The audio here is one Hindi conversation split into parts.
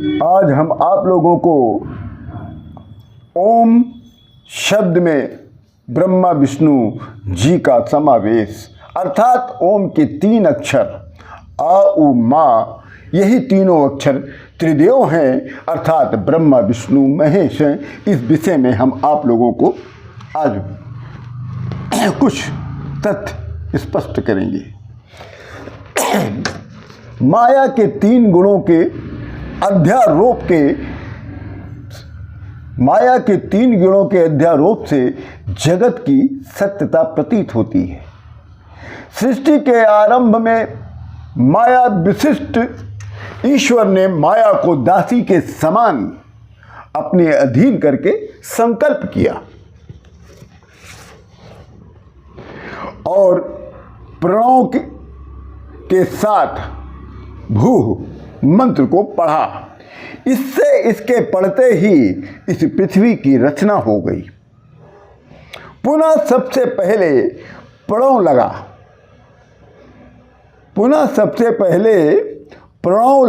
आज हम आप लोगों को ओम शब्द में ब्रह्मा विष्णु जी का समावेश अर्थात ओम के 3 अक्षर आ उ मा, यही तीनों अक्षर त्रिदेव हैं अर्थात ब्रह्मा विष्णु महेश हैं। इस विषय में हम आप लोगों को आज कुछ तथ्य स्पष्ट करेंगे। माया के 3 गुणों के अध्यारोप से जगत की सत्यता प्रतीत होती है। सृष्टि के आरंभ में माया विशिष्ट ईश्वर ने माया को दासी के समान अपने अधीन करके संकल्प किया और प्रणव के साथ भू मंत्र को पढ़ा। इससे इसके पढ़ते ही इस पृथ्वी की रचना हो गई। पुनः सबसे पहले प्रणव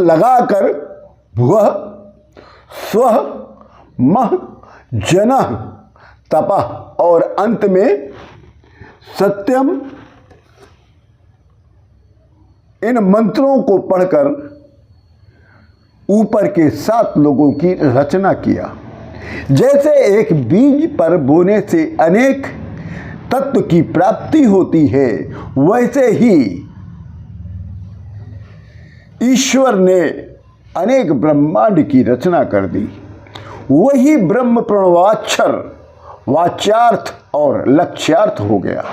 लगाकर भुवः स्वः मह जनः तपः और अंत में सत्यम, इन मंत्रों को पढ़कर ऊपर के 7 लोगों की रचना किया। जैसे एक बीज पर बोने से अनेक तत्व की प्राप्ति होती है, वैसे ही ईश्वर ने अनेक ब्रह्मांड की रचना कर दी। वही ब्रह्म प्रणवाक्षर वाच्यार्थ और लक्ष्यार्थ हो गया।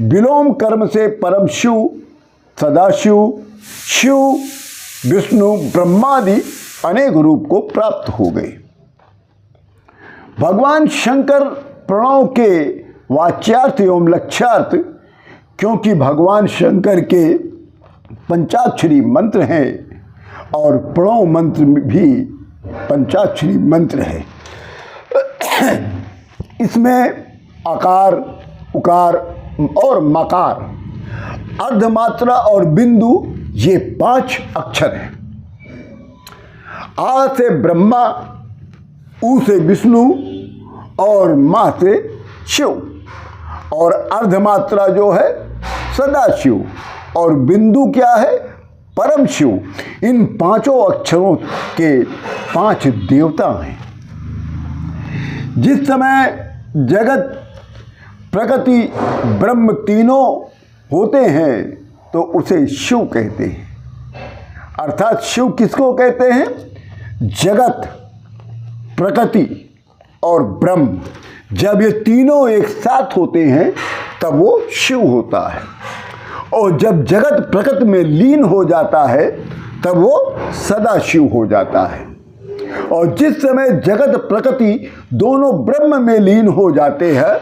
विलोम कर्म से परम शिव, सदाशिव, शिव, विष्णु, ब्रह्मादि अनेक रूप को प्राप्त हो गए। भगवान शंकर प्रणव के वाच्यार्थ एवं लक्ष्यार्थ, क्योंकि भगवान शंकर के पंचाक्षरी मंत्र हैं और प्रणव मंत्र भी पंचाक्षरी मंत्र है। इसमें आकार, उकार और मकार, अर्धमात्रा और बिंदु, ये 5 अक्षर हैं। आ से ब्रह्मा, उ से विष्णु और मा से शिव और अर्धमात्रा जो है सदाशिव और बिंदु क्या है परम शिव। इन 5 अक्षरों के 5 देवता हैं। जिस समय जगत, प्रकृति, ब्रह्म तीनों होते हैं तो उसे शिव कहते हैं। अर्थात शिव किसको कहते हैं? जगत, प्रकृति और ब्रह्म, जब ये तीनों एक साथ होते हैं तब वो शिव होता है। और जब जगत प्रकृति में लीन हो जाता है तब वो सदाशिव हो जाता है। और जिस समय जगत प्रकृति दोनों ब्रह्म में लीन हो जाते हैं,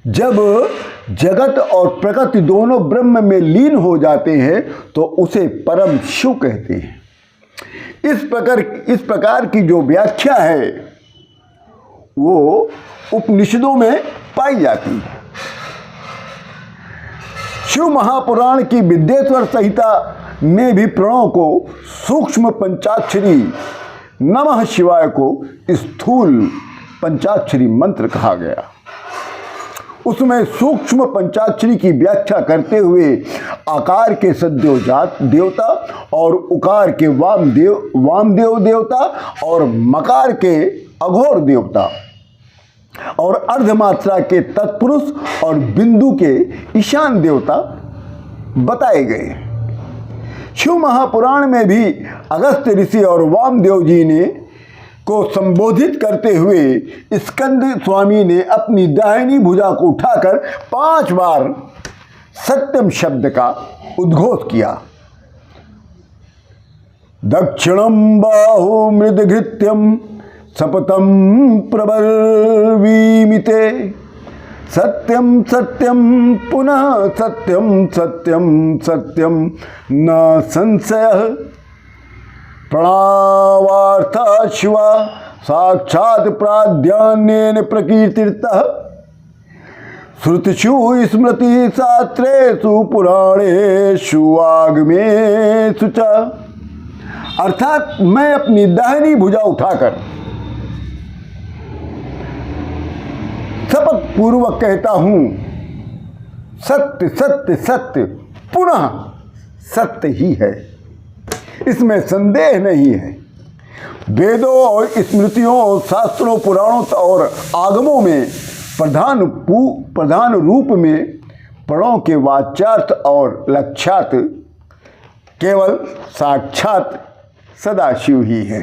जब जगत और प्रकृति दोनों ब्रह्म में लीन हो जाते हैं तो उसे परम शिव कहते हैं। इस प्रकार की जो व्याख्या है वो उपनिषदों में पाई जाती है। शिव महापुराण की विद्येश्वर संहिता में भी प्रणव को सूक्ष्म पंचाक्षरी नमः शिवाय को स्थूल पंचाक्षरी मंत्र कहा गया। उसमें सूक्ष्म पंचाक्षरी की व्याख्या करते हुए आकार के सद्योजात देवता और उकार के वामदेव देवता और मकार के अघोर देवता और अर्धमात्रा के तत्पुरुष और बिंदु के ईशान देवता बताए गए। शिव महापुराण में भी अगस्त्य ऋषि और वामदेव जी ने को संबोधित करते हुए स्कंद स्वामी ने अपनी दाहिनी भुजा को उठाकर 5 बार सत्यम शब्द का उद्घोष किया। दक्षिणम बाहु मृदघृत्यम सपतम प्रबर्वीमिते सत्यम सत्यम पुनः सत्यम सत्यम सत्यम न संशयः प्रणवार्थ शिवा साक्षात् प्राध्यान्येन प्रकीर्तितः श्रुतिषु स्मृति शास्त्रेषु पुराणेषु आगमेषु च अर्थात मैं अपनी दाहिनी भुजा उठाकर शपथ पूर्वक कहता हूं, सत्य सत्य सत्य पुनः सत्य ही है, इसमें संदेह नहीं है। वेदों और स्मृतियों और शास्त्रों, पुराणों और आगमों में प्रधान रूप में प्रणों के वाच्यार्थ और लक्ष्यार्थ केवल साक्षात सदाशिव ही है।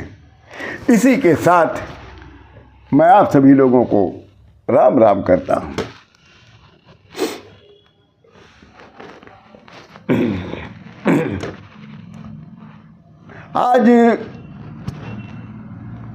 इसी के साथ मैं आप सभी लोगों को राम राम करता हूं। आज